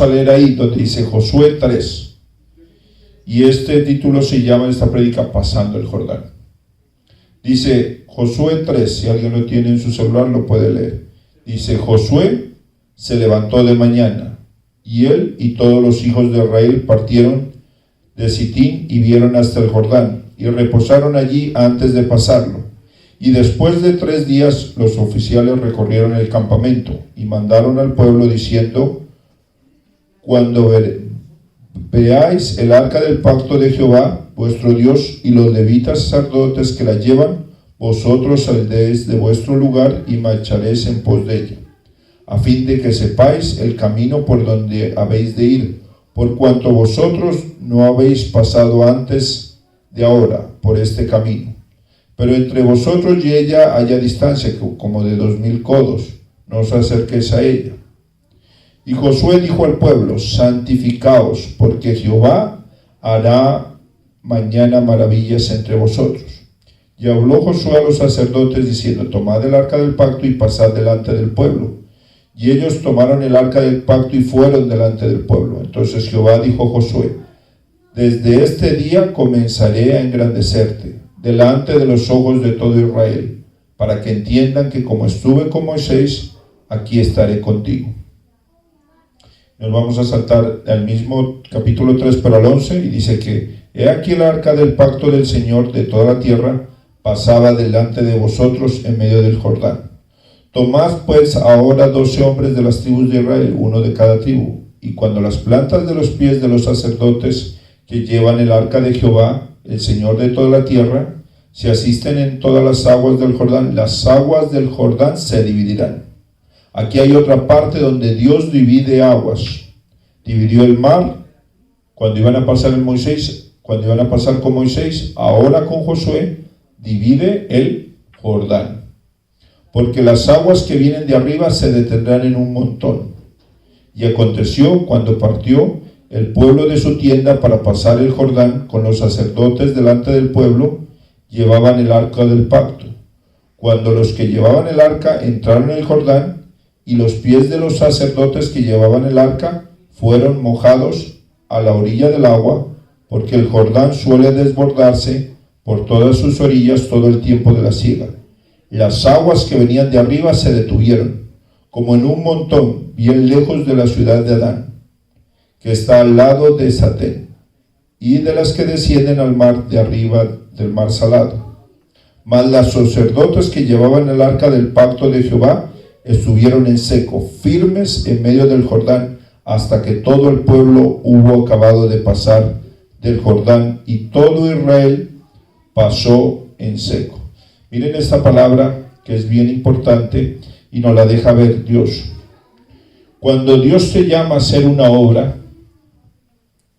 a leer ahí donde dice Josué 3. Y este título se llama, esta prédica, Pasando el Jordán. Dice Josué 3, si alguien lo tiene en su celular lo puede leer. Dice: Josué se levantó de mañana, y él y todos los hijos de Israel partieron de Sitín y vieron hasta el Jordán, y reposaron allí antes de pasarlo. Y después de 3 días los oficiales recorrieron el campamento y mandaron al pueblo diciendo: cuando veáis el arca del pacto de Jehová vuestro Dios y los levitas sacerdotes que la llevan, vosotros saldréis de vuestro lugar y marcharéis en pos de ella, a fin de que sepáis el camino por donde habéis de ir, por cuanto vosotros no habéis pasado antes de ahora por este camino. Pero entre vosotros y ella haya distancia como de 2000 codos, no os acerquéis a ella. Y Josué dijo al pueblo: santificaos, porque Jehová hará mañana maravillas entre vosotros. Y habló Josué a los sacerdotes diciendo: tomad el arca del pacto y pasad delante del pueblo. Y ellos tomaron el arca del pacto y fueron delante del pueblo. Entonces Jehová dijo a Josué: desde este día comenzaré a engrandecerte delante de los ojos de todo Israel, para que entiendan que como estuve con Moisés, aquí estaré contigo. Nos vamos a saltar al mismo capítulo 3, pero al 11, y dice que: he aquí el arca del pacto del Señor de toda la tierra pasaba delante de vosotros en medio del Jordán. Tomad pues ahora 12 hombres de las tribus de Israel, uno de cada tribu, y cuando las plantas de los pies de los sacerdotes que llevan el arca de Jehová, el Señor de toda la tierra, se asisten en todas las aguas del Jordán, las aguas del Jordán se dividirán. Aquí hay otra parte donde Dios divide aguas. Dividió el mar cuando iban a pasar con Moisés, ahora con Josué divide el Jordán. Porque las aguas que vienen de arriba se detendrán en un montón. Y aconteció cuando partió el pueblo de su tienda para pasar el Jordán, con los sacerdotes delante del pueblo, llevaban el arca del pacto. Cuando los que llevaban el arca entraron en el Jordán, y los pies de los sacerdotes que llevaban el arca fueron mojados a la orilla del agua, porque el Jordán suele desbordarse por todas sus orillas todo el tiempo de la siega. Las aguas que venían de arriba se detuvieron, como en un montón, bien lejos de la ciudad de Adán, que está al lado de Satén, y de las que descienden al mar de arriba del mar salado. Mas los sacerdotes que llevaban el arca del pacto de Jehová estuvieron en seco, firmes en medio del Jordán, hasta que todo el pueblo hubo acabado de pasar del Jordán, y todo Israel pasó en seco. Miren esta palabra que es bien importante y nos la deja ver Dios. Cuando Dios te llama a hacer una obra,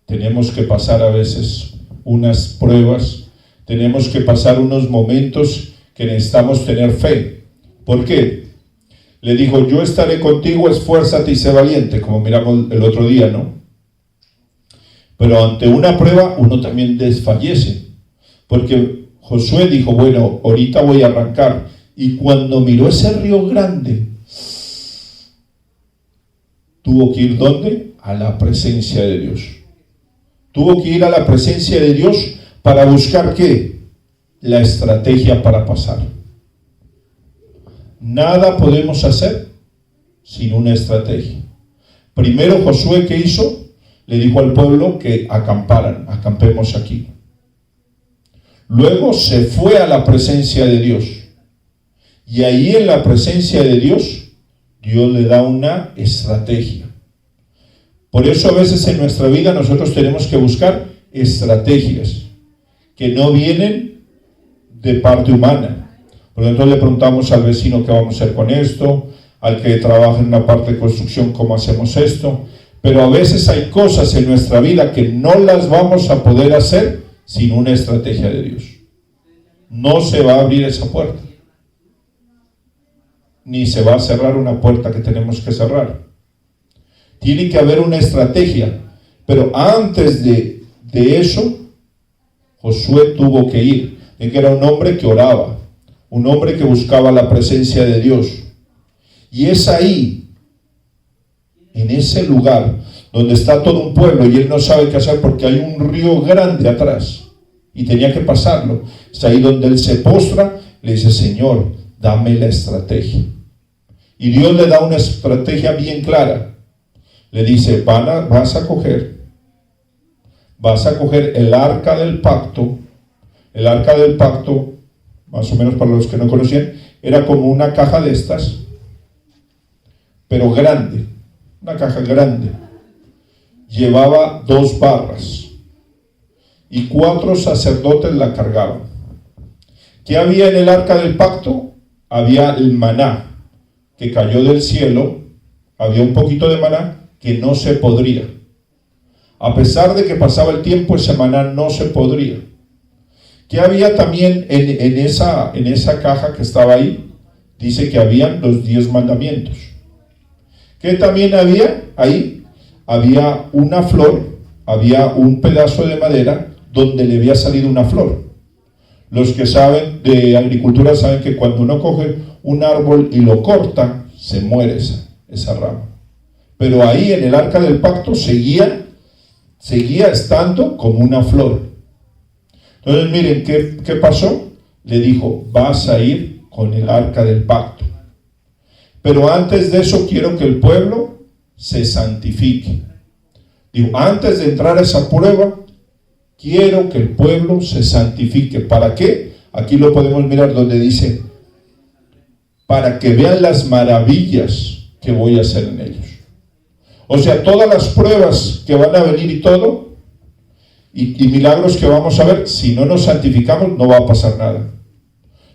tenemos que pasar a veces unas pruebas, tenemos que pasar unos momentos que necesitamos tener fe. ¿Por qué? Le dijo: yo estaré contigo, esfuérzate y sé valiente, como miramos el otro día, ¿no? Pero ante una prueba uno también desfallece, porque Josué dijo: bueno, ahorita voy a arrancar. Y cuando miró ese río grande, tuvo que ir ¿dónde? A la presencia de Dios. Tuvo que ir a la presencia de Dios para buscar ¿qué? La estrategia para pasar. Nada podemos hacer sin una estrategia. Primero Josué, ¿qué hizo? Le dijo al pueblo que acampemos aquí. Luego se fue a la presencia de Dios. Y ahí en la presencia de Dios, Dios le da una estrategia. Por eso a veces en nuestra vida nosotros tenemos que buscar estrategias que no vienen de parte humana. Por lo tanto le preguntamos al vecino qué vamos a hacer con esto, al que trabaja en una parte de construcción cómo hacemos esto. Pero a veces hay cosas en nuestra vida que no las vamos a poder hacer sin una estrategia de Dios. No se va a abrir esa puerta, ni se va a cerrar una puerta que tenemos que cerrar. Tiene que haber una estrategia, pero antes de eso, Josué tuvo que ir. Que era un hombre que oraba, un hombre que buscaba la presencia de Dios. Y es ahí, en ese lugar, donde está todo un pueblo y él no sabe qué hacer porque hay un río grande atrás y tenía que pasarlo. Es ahí donde él se postra, le dice: Señor, dame la estrategia. Y Dios le da una estrategia bien clara. Le dice: vas a coger el arca del pacto. El arca del pacto, más o menos para los que no conocían, era como una caja de estas, pero grande, una caja grande. Llevaba 2 barras y 4 sacerdotes la cargaban. ¿Qué había en el arca del pacto? Había el maná que cayó del cielo, había un poquito de maná que no se podría. A pesar de que pasaba el tiempo, ese maná no se podría. ¿Qué había también en esa caja que estaba ahí? Dice que habían los 10 mandamientos. ¿Qué también había ahí? Había una flor, había un pedazo de madera donde le había salido una flor. Los que saben de agricultura saben que cuando uno coge un árbol y lo corta, se muere esa rama. Pero ahí en el arca del pacto seguía estando como una flor. Entonces miren, ¿qué pasó? Le dijo: vas a ir con el arca del pacto. Pero antes de eso quiero que el pueblo se santifique. Digo, antes de entrar a esa prueba, quiero que el pueblo se santifique. ¿Para qué? Aquí lo podemos mirar donde dice: para que vean las maravillas que voy a hacer en ellos. O sea, todas las pruebas que van a venir y todo, y milagros que vamos a ver, si no nos santificamos, no va a pasar nada.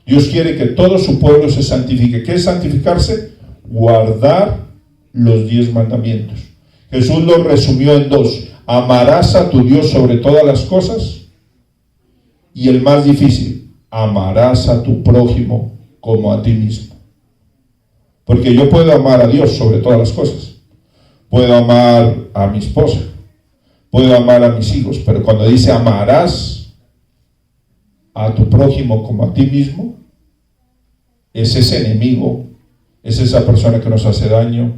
Dios quiere que todo su pueblo se santifique. ¿Qué es santificarse? Guardar los 10 mandamientos. Jesús lo resumió en 2: amarás a tu Dios sobre todas las cosas, y el más difícil, amarás a tu prójimo como a ti mismo. Porque yo puedo amar a Dios sobre todas las cosas, puedo amar a mi esposa, puedo amar a mis hijos, pero cuando dice amarás a tu prójimo como a ti mismo, es ese enemigo, es esa persona que nos hace daño,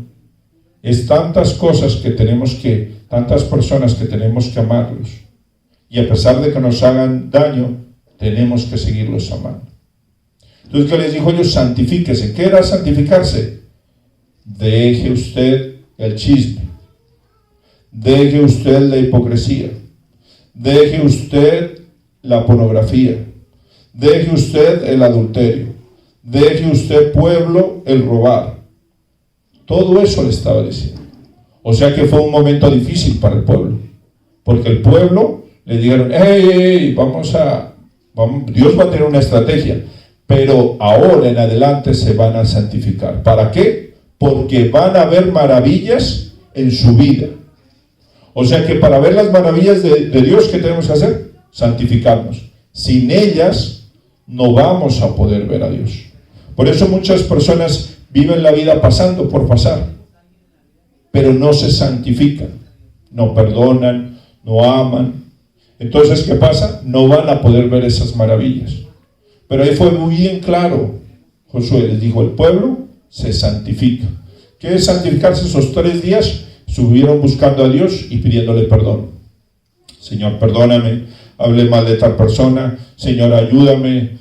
es tantas cosas que tenemos que, tantas personas que tenemos que amarlos, y a pesar de que nos hagan daño, tenemos que seguirlos amando. Entonces, ¿qué les dijo ellos? Santifíquese. ¿Qué era santificarse? Deje usted el chisme, deje usted la hipocresía, deje usted la pornografía, deje usted el adulterio, deje usted, pueblo, el robar. Todo eso le estaba diciendo. O sea que fue un momento difícil para el pueblo, porque el pueblo le dijeron: hey, vamos, Dios va a tener una estrategia, pero ahora en adelante se van a santificar. ¿Para qué? Porque van a ver maravillas en su vida. O sea que para ver las maravillas de Dios, ¿qué tenemos que hacer? Santificarnos. Sin ellas no vamos a poder ver a Dios. Por eso muchas personas viven la vida pasando por pasar, pero no se santifican, no perdonan, no aman. Entonces, ¿qué pasa? No van a poder ver esas maravillas. Pero ahí fue muy bien claro. Josué les dijo: el pueblo se santifica. ¿Qué es santificarse? Esos 3 días subieron buscando a Dios y pidiéndole perdón. Señor, perdóname, hablé mal de tal persona. Señor, ayúdame,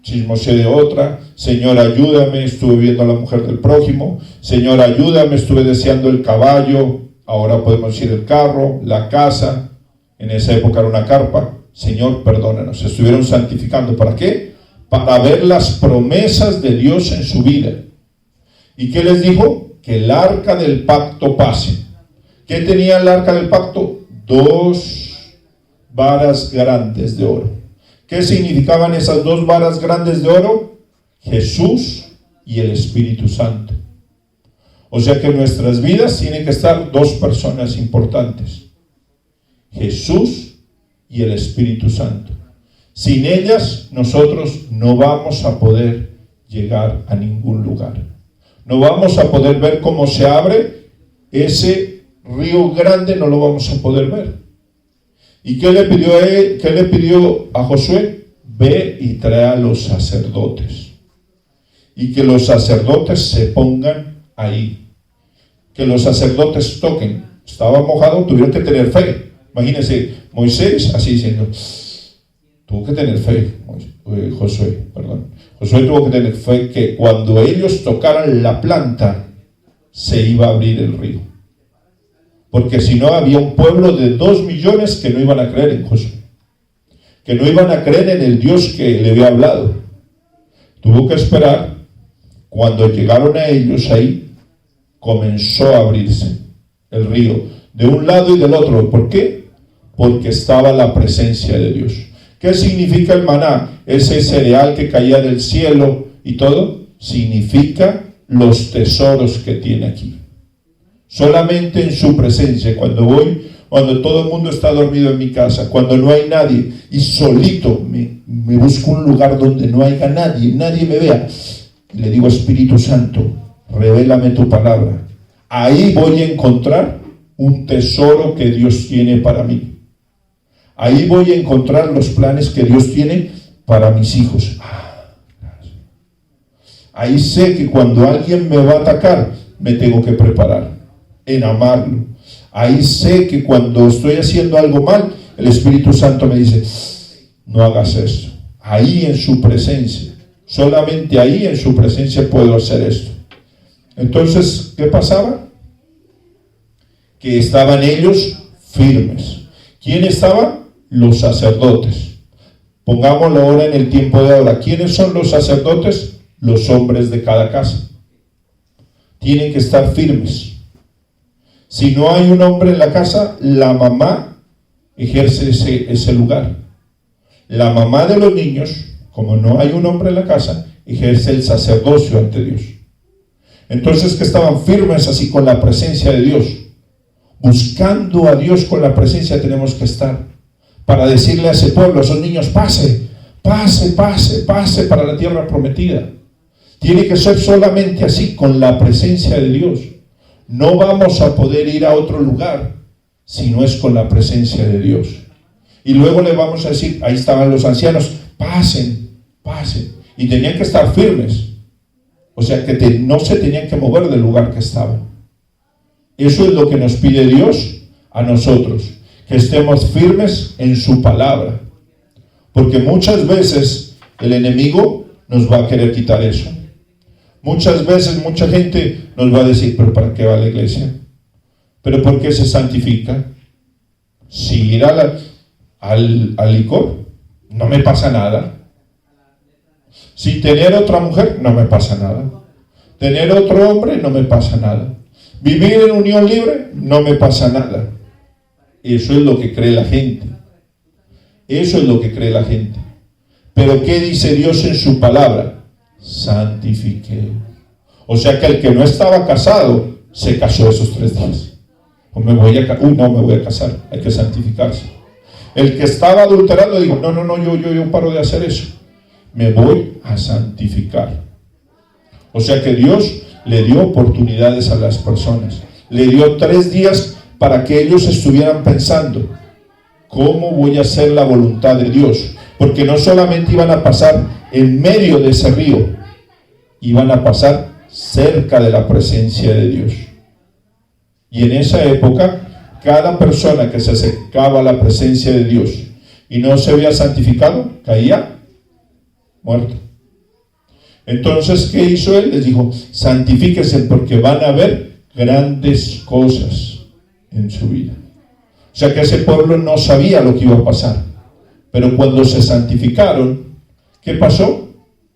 chismoseé de otra. Señor, ayúdame, estuve viendo a la mujer del prójimo. Señor, ayúdame, estuve deseando el caballo. Ahora podemos decir el carro, la casa. En esa época era una carpa. Señor, perdónanos. Se estuvieron santificando. ¿Para qué? Para ver las promesas de Dios en su vida. ¿Y qué les dijo? Que el arca del pacto pase. ¿Qué tenía el arca del pacto? 2 varas grandes de oro. ¿Qué significaban esas 2 varas grandes de oro? Jesús y el Espíritu Santo. O sea que en nuestras vidas tienen que estar 2 personas importantes: Jesús y el Espíritu Santo. Sin ellas nosotros no vamos a poder llegar a ningún lugar. No vamos a poder ver cómo se abre ese río grande, no lo vamos a poder ver. ¿Y qué le pidió a él? ¿Qué le pidió a Josué? Ve y trae a los sacerdotes. Y que los sacerdotes se pongan ahí. Que los sacerdotes toquen. estaba mojado, tuvieron que tener fe. Imagínense, Moisés así diciendo, tuvo que tener fe, Josué tuvo que tener fe que cuando ellos tocaran la planta, se iba a abrir el río. Porque si no, había un pueblo de 2 millones que no iban a creer en Josué, que no iban a creer en el Dios que le había hablado. Tuvo que esperar. Cuando llegaron a ellos ahí, comenzó a abrirse el río, de un lado y del otro. ¿Por qué? Porque estaba la presencia de Dios. ¿Qué significa el maná? Ese cereal que caía del cielo y todo, significa los tesoros que tiene aquí. Solamente en su presencia, cuando todo el mundo está dormido en mi casa, cuando no hay nadie, y solito me busco un lugar donde no haya nadie me vea, y le digo, Espíritu Santo, revélame tu palabra. Ahí voy a encontrar un tesoro que Dios tiene para mí. Ahí voy a encontrar los planes que Dios tiene para mis hijos. Ahí sé que cuando alguien me va a atacar, me tengo que preparar en amarlo. Ahí sé que cuando estoy haciendo algo mal, el Espíritu Santo me dice, no hagas eso. Ahí en su presencia, solamente ahí en su presencia puedo hacer esto. Entonces, ¿qué pasaba? Que estaban ellos firmes. ¿Quién estaba? Los sacerdotes. Pongámoslo ahora en el tiempo de ahora. ¿Quiénes son los sacerdotes? Los hombres de cada casa. Tienen que estar firmes. Si no hay un hombre en la casa, la mamá ejerce ese lugar. La mamá de los niños, como no hay un hombre en la casa, ejerce el sacerdocio ante Dios. Entonces, que estaban firmes así con la presencia de Dios. Buscando a Dios con la presencia tenemos que estar. Para decirle a ese pueblo, a esos niños, pase para la tierra prometida. Tiene que ser solamente así, con la presencia de Dios. No vamos a poder ir a otro lugar si no es con la presencia de Dios. Y luego le vamos a decir, ahí estaban los ancianos, pasen. Y tenían que estar firmes. O sea que no se tenían que mover del lugar que estaban. Eso es lo que nos pide Dios a nosotros, que estemos firmes en su palabra. Porque muchas veces el enemigo nos va a querer quitar eso. Muchas veces mucha gente nos va a decir, pero ¿para qué va a la iglesia? ¿Pero por qué se santifica? Si ir al licor, no me pasa nada. Si tener otra mujer, no me pasa nada. Tener otro hombre, no me pasa nada. Vivir en unión libre, no me pasa nada. Eso es lo que cree la gente. Eso es lo que cree la gente. Pero ¿qué dice Dios en su palabra? Santifique. O sea que el que no estaba casado se casó esos 3 días. O no me voy a casar, hay que santificarse. El que estaba adulterando dijo, no, yo paro de hacer eso. Me voy a santificar. O sea que Dios le dio oportunidades a las personas. Le dio 3 días para que ellos estuvieran pensando, ¿cómo voy a hacer la voluntad de Dios? Porque no solamente iban a pasar en medio de ese río, iban a pasar cerca de la presencia de Dios. Y en esa época, cada persona que se acercaba a la presencia de Dios y no se había santificado, caía muerto. Entonces, ¿qué hizo él? Les dijo, santifíquense porque van a ver grandes cosas en su vida. O sea que ese pueblo no sabía lo que iba a pasar. Pero cuando se santificaron, ¿qué pasó?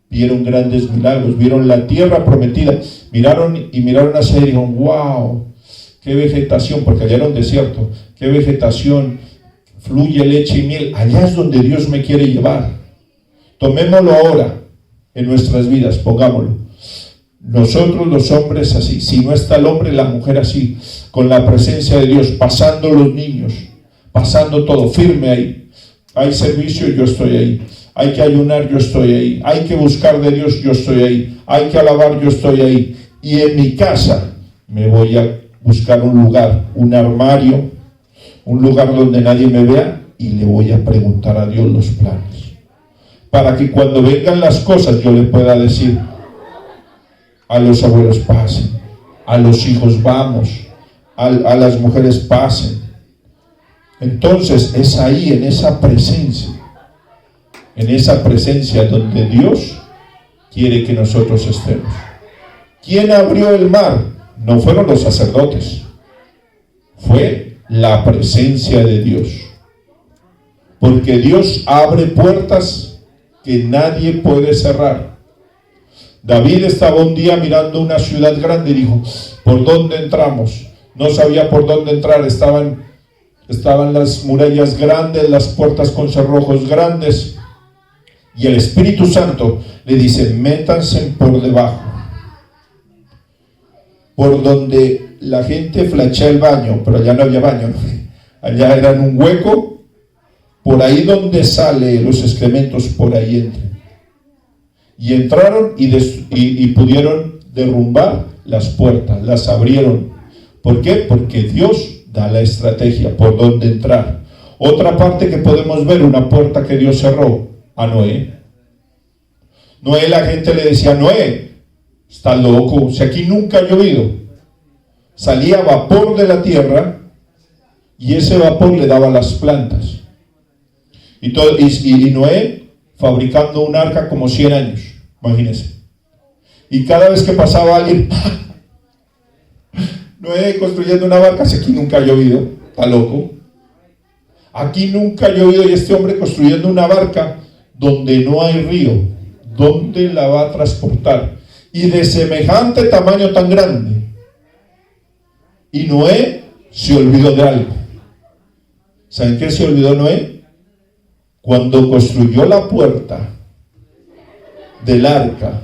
Vieron grandes milagros, vieron la tierra prometida, miraron hacia y dijeron, wow, qué vegetación, porque allá era un desierto, qué vegetación, fluye leche y miel, allá es donde Dios me quiere llevar. Tomémoslo ahora en nuestras vidas, pongámoslo. Nosotros los hombres así, si no está el hombre, la mujer así, con la presencia de Dios, pasando los niños, pasando todo, firme ahí. Hay servicio, yo estoy ahí. Hay que ayunar, yo estoy ahí. Hay que buscar de Dios, yo estoy ahí. Hay que alabar, yo estoy ahí. Y en mi casa me voy a buscar un lugar, un armario, un lugar donde nadie me vea, y le voy a preguntar a Dios los planes. Para que cuando vengan las cosas yo le pueda decir a los abuelos, pasen, a los hijos, vamos, a las mujeres pasen. Entonces es ahí, en esa presencia donde Dios quiere que nosotros estemos. ¿Quién abrió el mar? No fueron los sacerdotes, fue la presencia de Dios. Porque Dios abre puertas que nadie puede cerrar. David estaba un día mirando una ciudad grande y dijo, ¿por dónde entramos? No sabía por dónde entrar, estaban las murallas grandes, las puertas con cerrojos grandes, y el Espíritu Santo le dice, métanse por debajo, por donde la gente flachea el baño, pero allá no había baño, ¿no? Allá era en un hueco, por ahí donde sale los excrementos, por ahí entren. Y entraron y pudieron derrumbar las puertas, las abrieron. ¿Por qué? Porque Dios da la estrategia por dónde entrar. Otra parte que podemos ver, una puerta que Dios cerró a Noé. Noé, la gente le decía, Noé, está loco, si aquí nunca ha llovido. Salía vapor de la tierra y ese vapor le daba a las plantas. Y Noé fabricando un arca como 100 años, imagínense. Y cada vez que pasaba alguien, Noé construyendo una barca, si aquí nunca ha llovido, está loco. Aquí nunca ha llovido y este hombre construyendo una barca donde no hay río, ¿dónde la va a transportar? Y de semejante tamaño tan grande. Y Noé se olvidó de algo. ¿Saben qué se olvidó Noé? Cuando construyó la puerta del arca,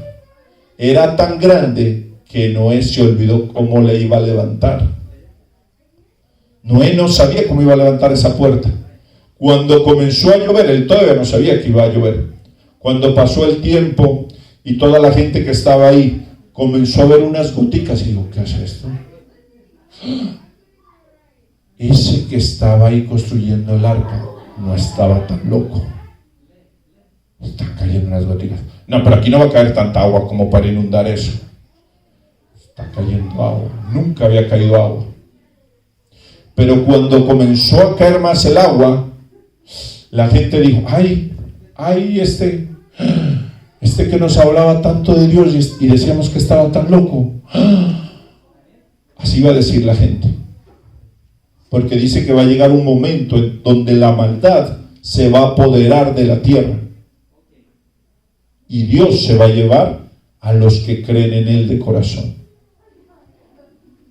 era tan grande que Noé se olvidó cómo le iba a levantar. Noé no sabía cómo iba a levantar esa puerta. Cuando comenzó a llover, él todavía no sabía que iba a llover. Cuando pasó el tiempo y toda la gente que estaba ahí comenzó a ver unas goticas, y digo, ¿qué hace esto? Ese que estaba ahí construyendo el arca no estaba tan loco. Están cayendo unas goticas. No, pero aquí no va a caer tanta agua como para inundar eso. Está cayendo agua. Nunca había caído agua. Pero cuando comenzó a caer más el agua, la gente dijo, ay, este que nos hablaba tanto de Dios y decíamos que estaba tan loco. Así va a decir la gente. Porque dice que va a llegar un momento en donde la maldad se va a apoderar de la tierra. Y Dios se va a llevar a los que creen en Él de corazón.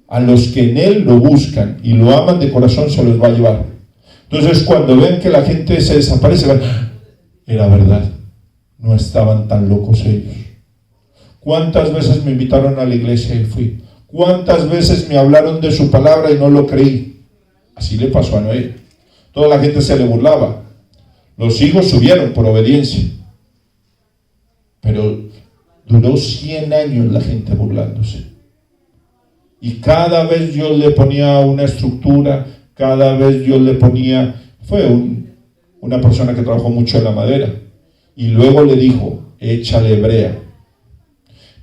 A los que en Él lo buscan y lo aman de corazón se los va a llevar. Entonces cuando ven que la gente se desaparece, van, era verdad, no estaban tan locos ellos. ¿Cuántas veces me invitaron a la iglesia y fui? ¿Cuántas veces me hablaron de su palabra y no lo creí? Así le pasó a Noé. Toda la gente se le burlaba. Los hijos subieron por obediencia. Pero duró 100 años la gente burlándose. Y cada vez Dios le ponía una estructura, cada vez Dios le ponía... Fue una persona que trabajó mucho en la madera. Y luego le dijo, échale brea.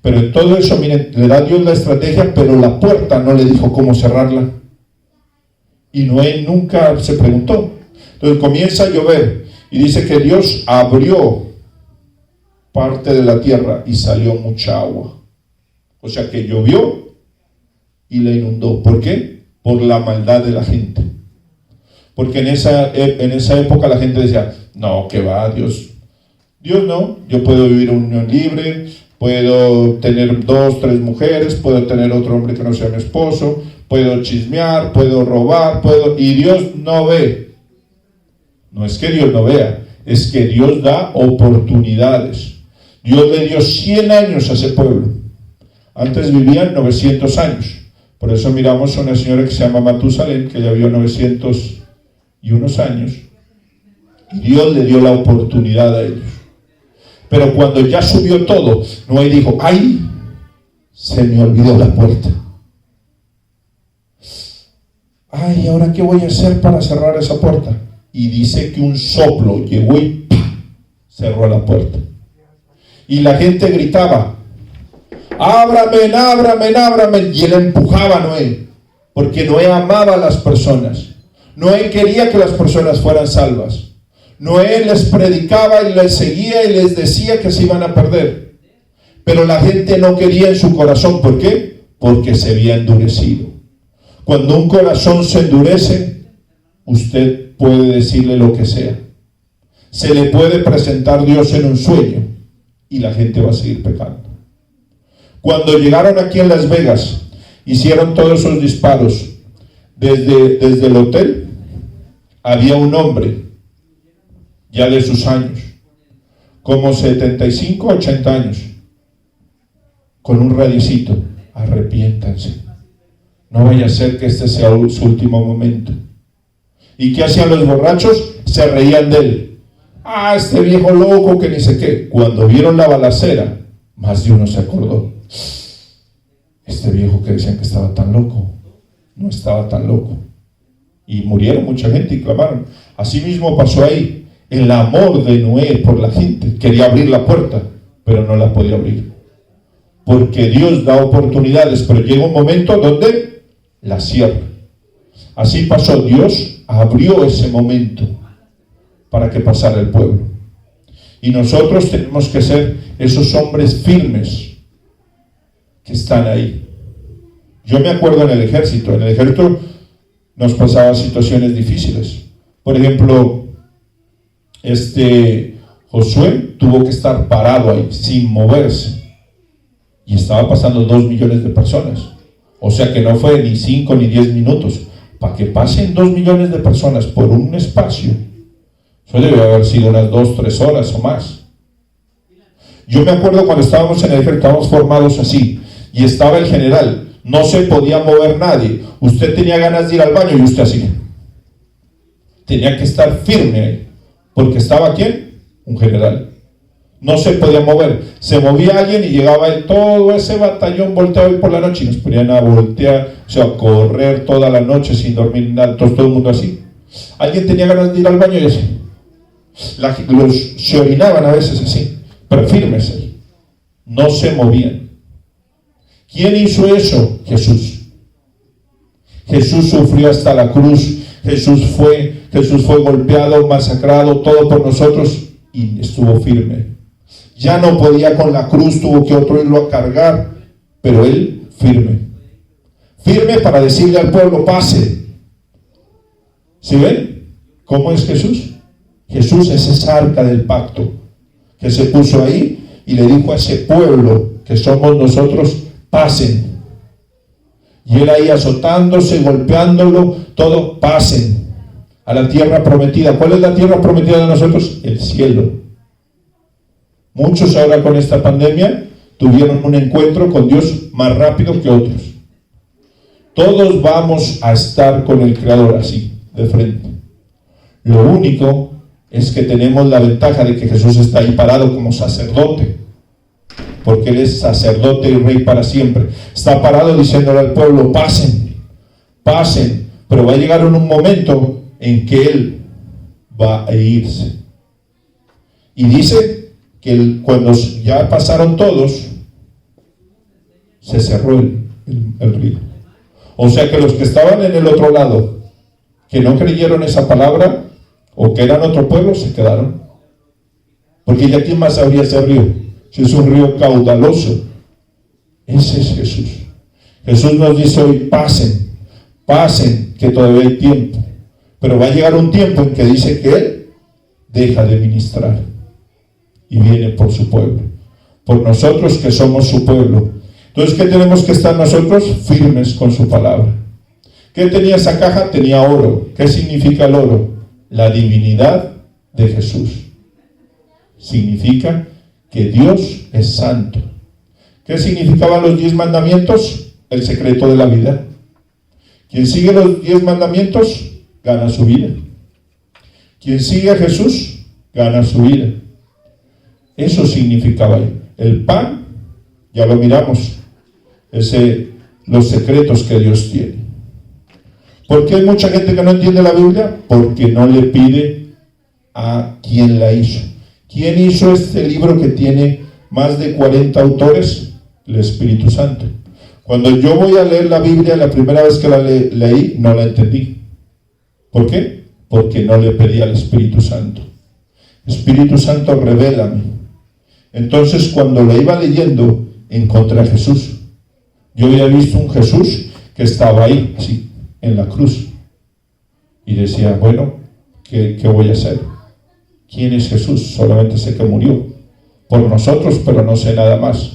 Pero en todo eso, miren, le da Dios la estrategia, pero la puerta no le dijo cómo cerrarla. Y Noé nunca se preguntó. Entonces comienza a llover y dice que Dios abrió parte de la tierra y salió mucha agua. O sea que llovió y la inundó. ¿Por qué? Por la maldad de la gente. Porque en esa época la gente decía, no, que va, Dios no, yo puedo vivir en unión libre, puedo tener 2, 3 mujeres, puedo tener otro hombre que no sea mi esposo, puedo chismear, puedo robar, y Dios no ve. No es que Dios no vea, es que Dios da oportunidades. Dios le dio 100 años a ese pueblo. Antes vivían 900 años. Por eso miramos a una señora que se llama Matusalén, que ya vivió 900 y unos años. Y Dios le dio la oportunidad a ellos. Pero cuando ya subió todo, Noé dijo, ¡ay! Se me olvidó la puerta. Ay, ¿ahora qué voy a hacer para cerrar esa puerta? Y dice que un soplo llegó y ¡pam! Cerró la puerta. Y la gente gritaba, ábrame, ábrame, ábrame. Y él empujaba a Noé. porque Noé amaba a las personas. Noé quería que las personas fueran salvas. Noé les predicaba y les seguía y les decía que se iban a perder. Pero la gente no quería en su corazón. ¿Por qué? Porque se había endurecido. Cuando un corazón se endurece, usted puede decirle lo que sea. Se le puede presentar Dios en un sueño y la gente va a seguir pecando. Cuando llegaron aquí en Las Vegas, hicieron todos esos disparos. Desde el hotel había un hombre ya de sus años, como 75, 80 años, con un radiocito: arrepiéntanse, no vaya a ser que este sea su último momento. ¿Y qué hacían los borrachos? Se reían de él. Este viejo loco que ni sé qué. Cuando vieron la balacera, más de uno se acordó: este viejo que decían que estaba tan loco, no estaba tan loco. Y murieron mucha gente y clamaron. Así mismo pasó ahí. El amor de Noé por la gente. Quería abrir la puerta, pero no la podía abrir. Porque Dios da oportunidades, pero llega un momento donde la cierra. Así pasó. Dios abrió ese momento para que pasara el pueblo. Y nosotros tenemos que ser esos hombres firmes que están ahí. Yo me acuerdo en el ejército nos pasaba situaciones difíciles. Por ejemplo, Josué tuvo que estar parado ahí sin moverse y estaba pasando 2 millones de personas. O sea que no fue ni 5 ni 10 minutos. Para que pasen 2 millones de personas por un espacio, eso debe haber sido unas 2, 3 horas o más. Yo me acuerdo cuando estábamos en el ejército, estábamos formados así, y estaba el general, no se podía mover nadie. Usted tenía ganas de ir al baño y usted así. Tenía que estar firme ahí, porque estaba ¿quién? Un general. No se podía mover. Se movía alguien y llegaba todo ese batallón volteado y por la noche y nos ponían a voltear, o sea, a correr toda la noche sin dormir nada, todo el mundo así. Alguien tenía ganas de ir al baño y así. Se orinaban a veces así, pero firmes ahí. No se movían. ¿Quién hizo eso? Jesús. Jesús sufrió hasta la cruz. Jesús fue golpeado, masacrado, todo por nosotros, y estuvo firme. Ya no podía con la cruz, tuvo que otro irlo a cargar, pero él firme. Firme para decirle al pueblo: pase. ¿Sí ven? ¿Cómo es Jesús? Jesús es esa arca del pacto que se puso ahí y le dijo a ese pueblo que somos nosotros: pasen. Y él ahí azotándose, golpeándolo, todo: pasen a la tierra prometida. ¿Cuál es la tierra prometida de nosotros? El cielo. Muchos ahora con esta pandemia tuvieron un encuentro con Dios más rápido que otros. Todos vamos a estar con el Creador así, de frente. Lo único es que tenemos la ventaja de que Jesús está ahí parado como sacerdote, porque Él es sacerdote y rey para siempre. Está parado diciéndole al pueblo: pasen, pasen. Pero va a llegar un momento en que Él va a irse. Y dice que cuando ya pasaron todos, se cerró el río. O sea que los que estaban en el otro lado, que no creyeron esa palabra, o que eran otro pueblo, se quedaron. Porque ya quién más abría ese río, si es un río caudaloso. Ese es Jesús. Jesús nos dice hoy: pasen, pasen, que todavía hay tiempo. Pero va a llegar un tiempo en que dice que Él deja de ministrar y viene por su pueblo, por nosotros que somos su pueblo. Entonces, ¿qué tenemos que estar nosotros? Firmes con su palabra. ¿Qué tenía esa caja? Tenía oro. ¿Qué significa el oro? La divinidad de Jesús. Significa que Dios es santo. ¿Qué significaban los 10 mandamientos? El secreto de la vida. Quien sigue los 10 mandamientos gana su vida. Quien sigue a Jesús gana su vida. Eso significaba ahí. El pan, ya lo miramos, los secretos que Dios tiene. ¿Por qué hay mucha gente que no entiende la Biblia? Porque no le pide a quien la hizo. ¿Quién hizo este libro que tiene más de 40 autores? El Espíritu Santo. Cuando yo voy a leer la Biblia, la primera vez que la leí, no la entendí. ¿Por qué? Porque no le pedí al Espíritu Santo. Espíritu Santo, revélame. Entonces, cuando lo iba leyendo, encontré a Jesús. Yo había visto un Jesús que estaba ahí, así, en la cruz. Y decía, bueno, ¿qué voy a hacer? ¿Quién es Jesús? Solamente sé que murió por nosotros, pero no sé nada más.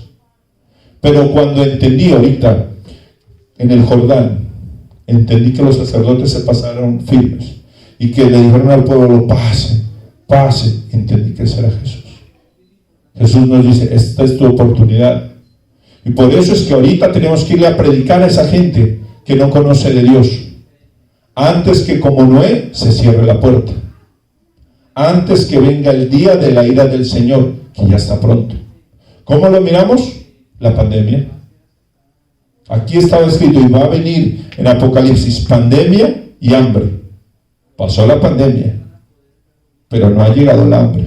Pero cuando entendí ahorita, en el Jordán, entendí que los sacerdotes se pasaron firmes y que le dijeron al pueblo, pase, pase, entendí que ese era Jesús. Jesús nos dice, esta es tu oportunidad. Y por eso es que ahorita tenemos que irle a predicar a esa gente que no conoce de Dios. Antes que como Noé se cierre la puerta. Antes que venga el día de la ira del Señor, que ya está pronto. ¿Cómo lo miramos? La pandemia. Aquí estaba escrito, y va a venir en Apocalipsis pandemia y hambre. Pasó la pandemia, pero no ha llegado el hambre.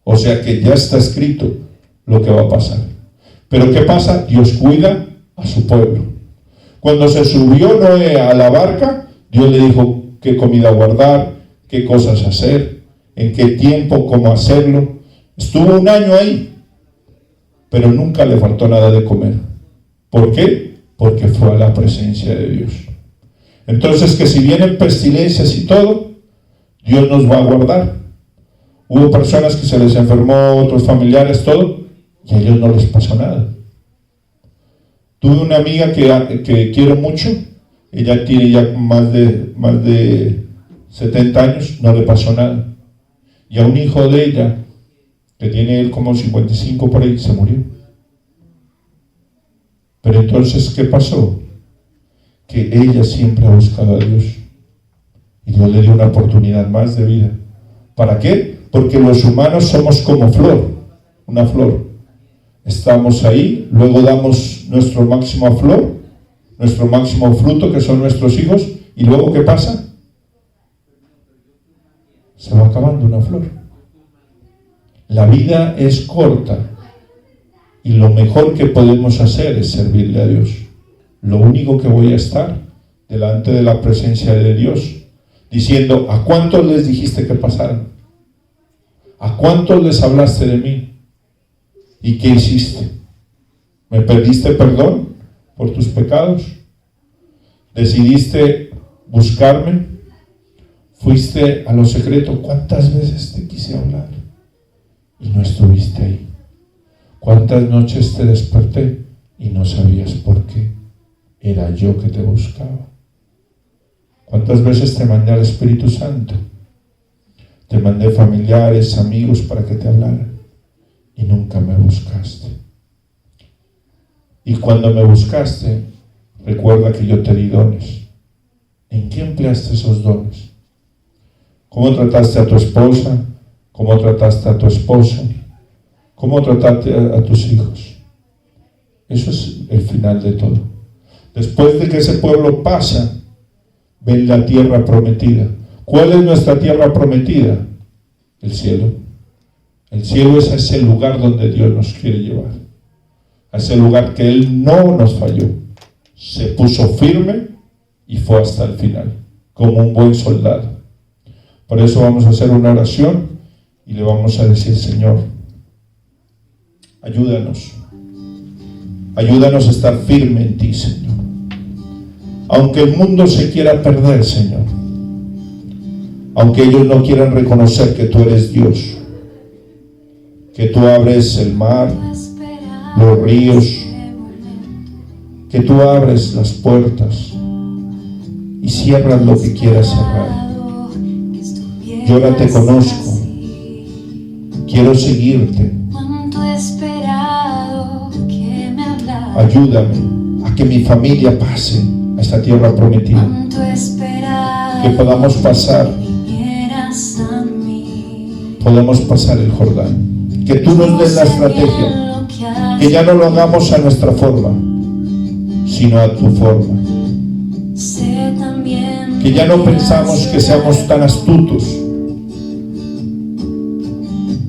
O sea que ya está escrito lo que va a pasar. Pero ¿qué pasa? Dios cuida a su pueblo. Cuando se subió Noé a la barca, Dios le dijo qué comida guardar, qué cosas hacer, en qué tiempo, cómo hacerlo. Estuvo un año ahí, pero nunca le faltó nada de comer. ¿Por qué? Porque fue a la presencia de Dios. Entonces, que si vienen pestilencias y todo, Dios nos va a guardar. Hubo personas que se les enfermó, otros familiares, todo, y a ellos no les pasó nada. Tuve una amiga que quiero mucho, ella tiene ya más de 70 años, no le pasó nada. Y a un hijo de ella, que tiene él como 55 por ahí, se murió. Pero entonces, ¿qué pasó? Que ella siempre ha buscado a Dios. Y Dios le dio una oportunidad más de vida. ¿Para qué? Porque los humanos somos como flor, una flor. Estamos ahí, luego damos nuestro máximo flor, nuestro máximo fruto, que son nuestros hijos, y luego ¿qué pasa? Se va acabando una flor. La vida es corta y lo mejor que podemos hacer es servirle a Dios. Lo único que voy a estar delante de la presencia de Dios diciendo, ¿a cuántos les dijiste que pasaran? ¿A cuántos les hablaste de mí? ¿Y qué hiciste? ¿Me pediste perdón por tus pecados? ¿Decidiste buscarme? ¿Fuiste a lo secreto? ¿Cuántas veces te quise hablar y no estuviste ahí? ¿Cuántas noches te desperté y no sabías por qué? Era yo que te buscaba. ¿Cuántas veces te mandé al Espíritu Santo? Te mandé familiares, amigos para que te hablaran y nunca me buscaste. Y cuando me buscaste, recuerda que yo te di dones. ¿En qué empleaste esos dones? ¿Cómo trataste a tu esposa? ¿Cómo trataste a tu esposo? ¿Cómo trataste a tus hijos? Eso es el final de todo. Después de que ese pueblo pasa, ven la tierra prometida. ¿Cuál es nuestra tierra prometida? El cielo. El cielo es ese lugar donde Dios nos quiere llevar. A ese lugar que Él no nos falló. Se puso firme y fue hasta el final, como un buen soldado. Por eso vamos a hacer una oración y le vamos a decir, Señor, ayúdanos. Ayúdanos a estar firme en ti, Señor. Aunque el mundo se quiera perder, Señor. Aunque ellos no quieran reconocer que tú eres Dios. Que tú abres el mar, los ríos. Que tú abres las puertas y cierras lo que quieras cerrar. Yo ahora te conozco. Quiero seguirte. Ayúdame a que mi familia pase a esta tierra prometida. Que podamos pasar el Jordán. Que tú nos des la estrategia. Que ya no lo hagamos a nuestra forma, sino a tu forma. Que ya no pensamos que seamos tan astutos,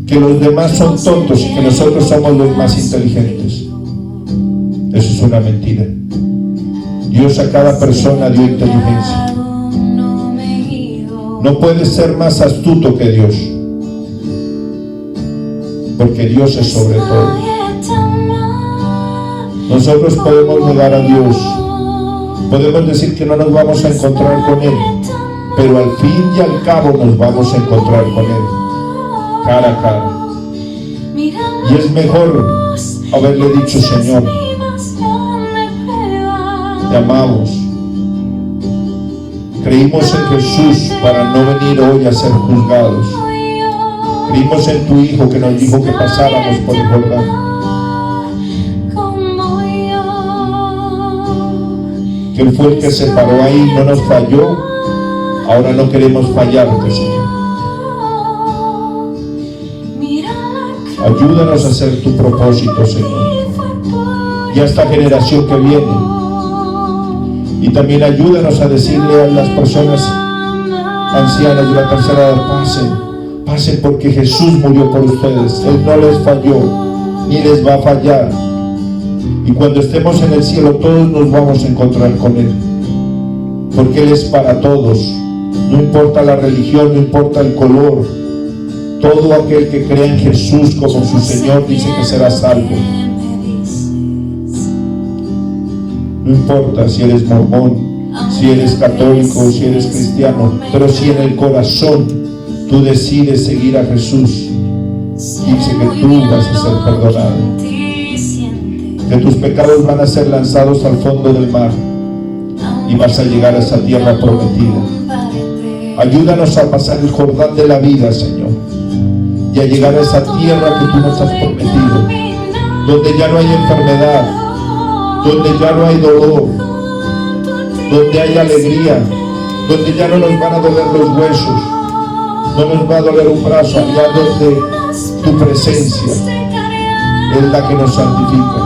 que los demás son tontos y que nosotros somos los más inteligentes. Eso es es una mentira. Dios a cada persona dio inteligencia. No puedes ser más astuto que Dios, porque Dios es sobre todo. Nosotros podemos negar a Dios, podemos decir que no nos vamos a encontrar con Él, pero al fin y al cabo nos vamos a encontrar con Él, cara a cara. Y es mejor haberle dicho: Señor, te amamos, creímos en Jesús para no venir hoy a ser juzgados, creímos en tu Hijo que nos dijo que pasáramos por el Jordán, que Él fue el que se paró ahí, no nos falló. Ahora no queremos fallarte, Señor. Ayúdanos a hacer tu propósito, Señor, y a esta generación que viene. Y también ayúdanos a decirle a las personas ancianas de la tercera edad: pasen, pasen, porque Jesús murió por ustedes. Él no les falló, ni les va a fallar. Y cuando estemos en el cielo, todos nos vamos a encontrar con Él, porque Él es para todos. No importa la religión, no importa el color. Todo aquel que crea en Jesús como su Señor dice que será salvo. No importa si eres mormón, si eres católico, si eres cristiano, pero si en el corazón tú decides seguir a Jesús, dice que tú vas a ser perdonado, que tus pecados van a ser lanzados al fondo del mar y vas a llegar a esa tierra prometida. Ayúdanos a pasar el Jordán de la vida, Señor, y a llegar a esa tierra que tú nos has prometido, donde ya no hay enfermedad, donde ya no hay dolor, donde hay alegría, donde ya no nos van a doler los huesos, no nos va a doler un brazo, allá donde tu presencia es la que nos santifica.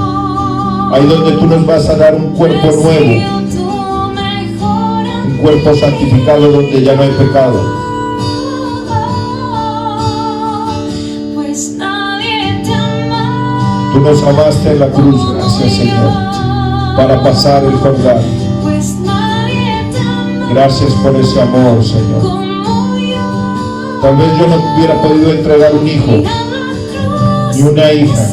Ahí donde tú nos vas a dar un cuerpo nuevo, un cuerpo santificado donde ya no hay pecado. Tú nos amaste en la cruz, gracias, Señor, para pasar el Jordán. Gracias por ese amor, Señor. Tal vez yo no hubiera podido entregar un hijo ni una hija,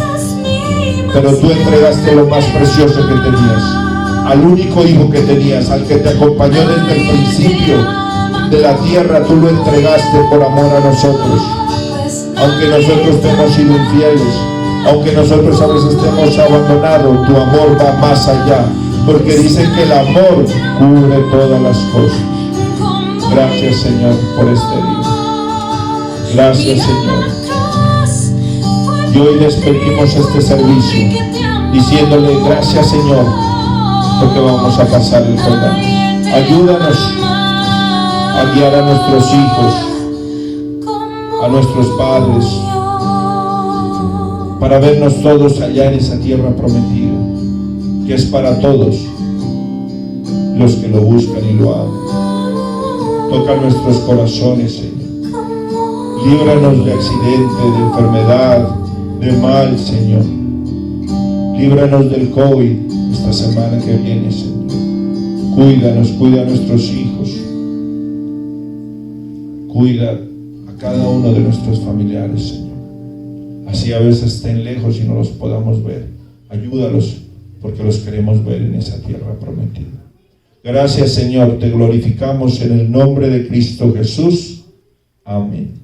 pero tú entregaste lo más precioso que tenías, al único hijo que tenías, al que te acompañó desde el principio de la tierra. Tú lo entregaste por amor a nosotros, aunque nosotros te hemos sido infieles, aunque nosotros a veces te hemos abandonado. Tu amor va más allá, porque dice que el amor cubre todas las cosas. Gracias, Señor, por este día. Gracias, Señor. Y hoy despedimos este servicio diciéndole: gracias, Señor, porque vamos a pasar el Jordán. Ayúdanos a guiar a nuestros hijos, a nuestros padres, para vernos todos allá en esa tierra prometida, que es para todos los que lo buscan y lo aman. Toca nuestros corazones, Señor. Líbranos de accidente, de enfermedad, de mal, Señor. Líbranos del COVID esta semana que viene, Señor. Cuídanos, cuida a nuestros hijos. Cuida a cada uno de nuestros familiares, Señor. Así a veces estén lejos y no los podamos ver. Ayúdalos, porque los queremos ver en esa tierra prometida. Gracias, Señor. Te glorificamos en el nombre de Cristo Jesús. Amén.